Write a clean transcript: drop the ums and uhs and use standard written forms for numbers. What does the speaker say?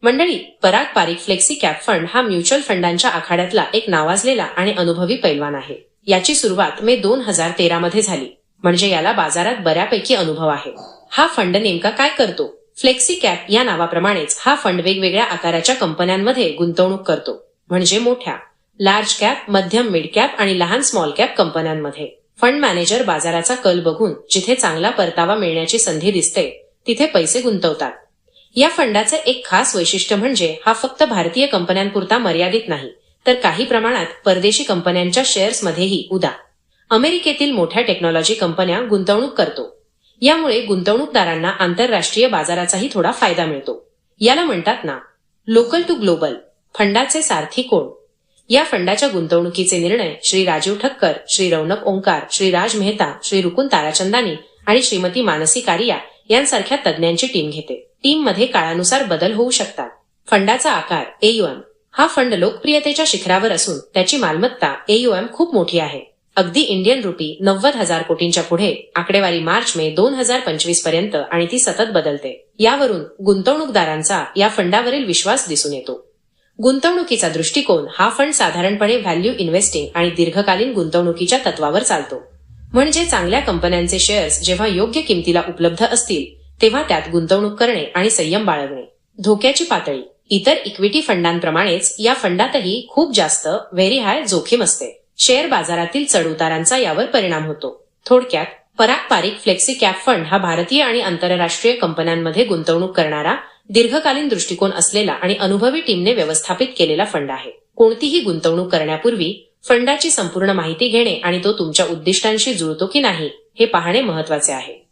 मंडळी, पराग Parikh flexi cap fund हा mutual फंडांच्या आखाड्यातला एक नावाजलेला आणि अनुभवी पैलवान आहे. याची सुरुवात मे 2013 मध्ये झाली, म्हणजे याला बाजारात बऱ्यापैकी अनुभव आहे. हा फंड नेमका काय करतो? फ्लेक्सी कॅप या नावाप्रमाणेच हा फंड वेगवेगळ्या आकाराच्या कंपन्यांमध्ये गुंतवणूक करतो, म्हणजे मोठ्या लार्ज कॅप, मध्यम मिड कॅप आणि लहान स्मॉल कॅप कंपन्यांमध्ये. फंड मॅनेजर बाजाराचा कल बघून जिथे चांगला परतावा मिळण्याची संधी दिसते तिथे पैसे गुंतवतात. या फंडाचे एक खास वैशिष्ट्य म्हणजे हा फक्त भारतीय कंपन्यांपुरता मर्यादित नाही, तर काही प्रमाणात परदेशी कंपन्यांच्या शेअर्समध्येही उदा. अमेरिकेतील मोठ्या टेक्नॉलॉजी कंपन्या गुंतवणूक करतो. यामुळे गुंतवणूकदारांना आंतरराष्ट्रीय बाजाराचाही थोडा फायदा मिळतो. याला म्हणतात ना लोकल टू ग्लोबल. फंडाचे सारथी कोण? या फंडाच्या गुंतवणुकीचे निर्णय श्री राजीव ठक्कर, श्री रौनक ओंकार, श्री राज मेहता, श्री रुकुन ताराचंदानी आणि श्रीमती मानसी कारिया यांसारख्या तज्ज्ञांची टीम घेते. टीममध्ये काळानुसार बदल होऊ शकतात. फंडाचा आकार AUM. हा फंड लोकप्रियतेच्या शिखरावर असून त्याची मालमत्ता AUM खूप मोठी आहे. अगदी इंडियन रुपी 90,000 कोटींच्या पुढे. आकडेवारी मार्च-मे 2025 पर्यंत आणि ती सतत बदलते. यावरून गुंतवणूकदारांचा या फंडावरील विश्वास दिसून येतो. गुंतवणुकीचा दृष्टिकोन. हा फंड साधारणपणे व्हॅल्यू इन्व्हेस्टिंग आणि दीर्घकालीन गुंतवणुकीच्या तत्वावर चालतो. म्हणजे चांगल्या कंपन्यांचे शेअर्स जेव्हा योग्य किमतीला उपलब्ध असतील तेव्हा त्यात गुंतवणूक करणे आणि संयम बाळगणे. धोक्याची पातळी. इतर इक्विटी फंडांप्रमाणेच या फंडातही खूप जास्त व्हेरी हाय जोखीम असते. शेअर बाजारातील चढउतारांचा यावर परिणाम होतो. थोडक्यात, पराग पारिख फ्लेक्सी कॅप फंड हा भारतीय आणि आंतरराष्ट्रीय कंपन्यांमध्ये गुंतवणूक करणारा, दीर्घकालीन दृष्टिकोन असलेला आणि अनुभवी टीमने व्यवस्थापित केलेला फंड आहे. कोणतीही गुंतवणूक करण्यापूर्वी फंडाची संपूर्ण माहिती घेणे आणि तो तुमच्या उद्दिष्टांशी जुळतो की नाही हे पाहणे महत्वाचे आहे.